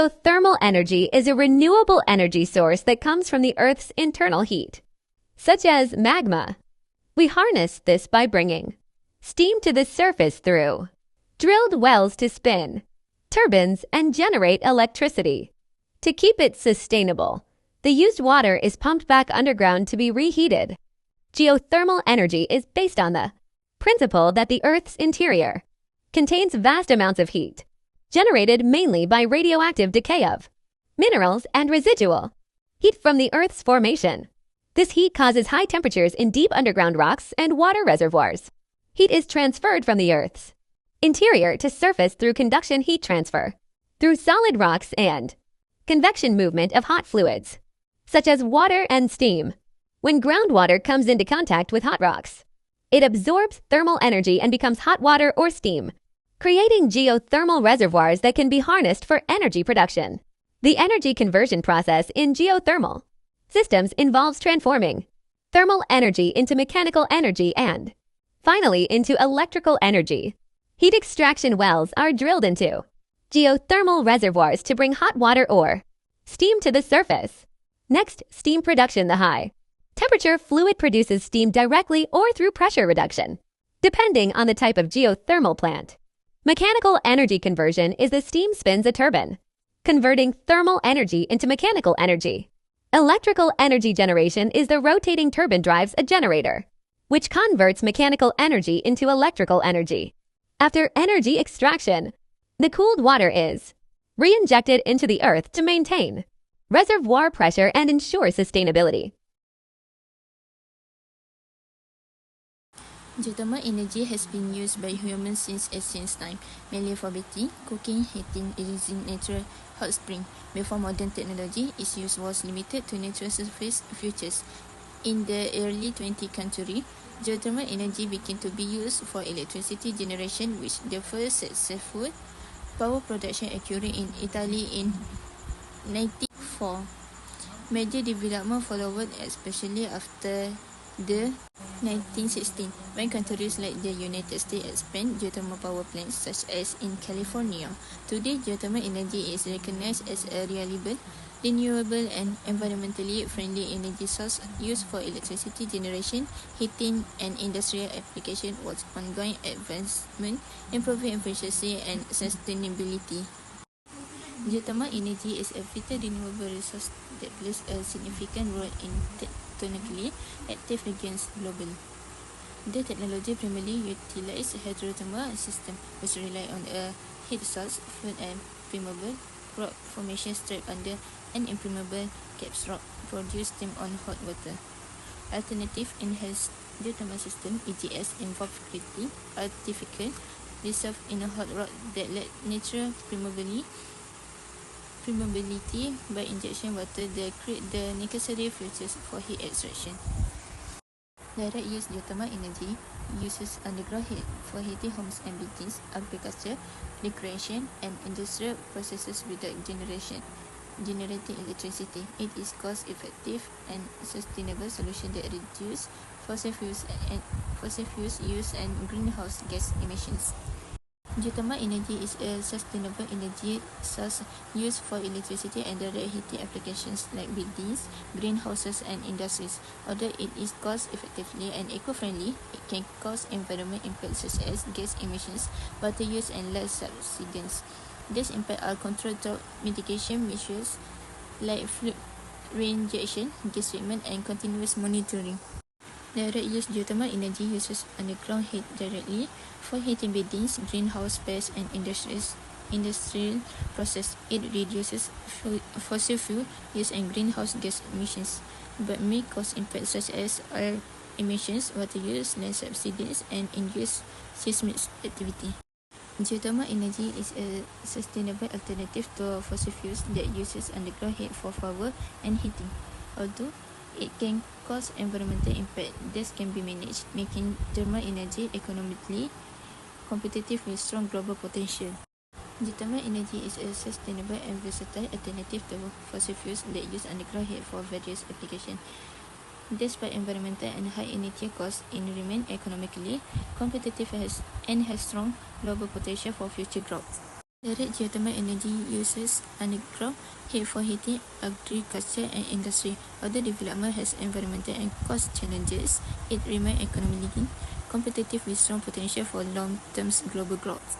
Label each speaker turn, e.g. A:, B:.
A: Geothermal energy is a renewable energy source that comes from the Earth's internal heat, such as magma. We harness this by bringing steam to the surface through drilled wells to spin turbines and generate electricity. To keep it sustainable, the used water is pumped back underground to be reheated. Geothermal energy is based on the principle that the Earth's interior contains vast amounts of heat, generated mainly by radioactive decay of minerals and residual heat from the Earth's formation. This heat causes high temperatures in deep underground rocks and water reservoirs. Heat is transferred from the Earth's interior to surface through conduction heat transfer, through solid rocks and convection movement of hot fluids, such as water and steam. When groundwater comes into contact with hot rocks, it absorbs thermal energy and becomes hot water or steam, creating geothermal reservoirs that can be harnessed for energy production. The energy conversion process in geothermal systems involves transforming thermal energy into mechanical energy and, finally, into electrical energy. Heat extraction wells are drilled into geothermal reservoirs to bring hot water or steam to the surface. Next, steam production. The high temperature fluid produces steam directly or through pressure reduction, depending on the type of geothermal plant. Mechanical energy conversion is the steam spins a turbine, converting thermal energy into mechanical energy. Electrical energy generation is the rotating turbine drives a generator, which converts mechanical energy into electrical energy. After energy extraction, the cooled water is re-injected into the earth to maintain reservoir pressure and ensure sustainability.
B: Geothermal energy has been used by humans since ancient time, mainly for bathing, cooking, heating, using natural hot spring. Before modern technology, its use was limited to natural surface features. In the early 20th century, geothermal energy began to be used for electricity generation, which the first successful power production occurred in Italy in 1904. Major development followed, especially after the 1916, when countries like the United States expand geothermal power plants, such as in California. Today, geothermal energy is recognized as a reliable, renewable, and environmentally friendly energy source used for electricity generation, heating, and industrial application, with ongoing advancement, improving efficiency and sustainability. Geothermal energy is a vital renewable resource that plays a significant role in tectonically active regions globally. The technology primarily utilizes hydrothermal system, which rely on a heat source, fluid and permeable rock formation trapped under an impermeable caps rock, produce steam on hot water. Alternative enhanced geothermal system (EGS) involve creating artificial reserve in a hot rock that lack natural permeability by injection water that create the necessary features for heat extraction. Direct use geothermal energy uses underground heat for heating homes and buildings, agriculture, recreation, and industrial processes without generating electricity. It is cost-effective and sustainable solution that reduce fossil fuels use and greenhouse gas emissions. Geothermal energy is a sustainable energy source used for electricity and direct heating applications like buildings, greenhouses, and industries. Although it is cost-effectively and eco-friendly, it can cause environmental impacts such as gas emissions, water use, and land subsidence. These impacts are controlled through mitigation measures like fluid reinjection, gas treatment, and continuous monitoring. Direct use geothermal energy uses underground heat directly for heating buildings, greenhouse space, and industrial process. It reduces fossil fuel use and greenhouse gas emissions, but may cause impacts such as air emissions, water use, land subsidence, and induced seismic activity. Geothermal energy is a sustainable alternative to fossil fuels that uses underground heat for power and heating. Although it can cause environmental impact, this can be managed, making thermal energy economically competitive with strong global potential. Geothermal energy is a sustainable and versatile alternative to fossil fuels that use underground heat for various applications. Despite environmental and high energy costs, it remains economically competitive and has strong global potential for future growth. Direct geothermal energy uses underground heat for heating, agriculture and industry. Although development has environmental and cost challenges, it remains economically competitive with strong potential for long-term global growth.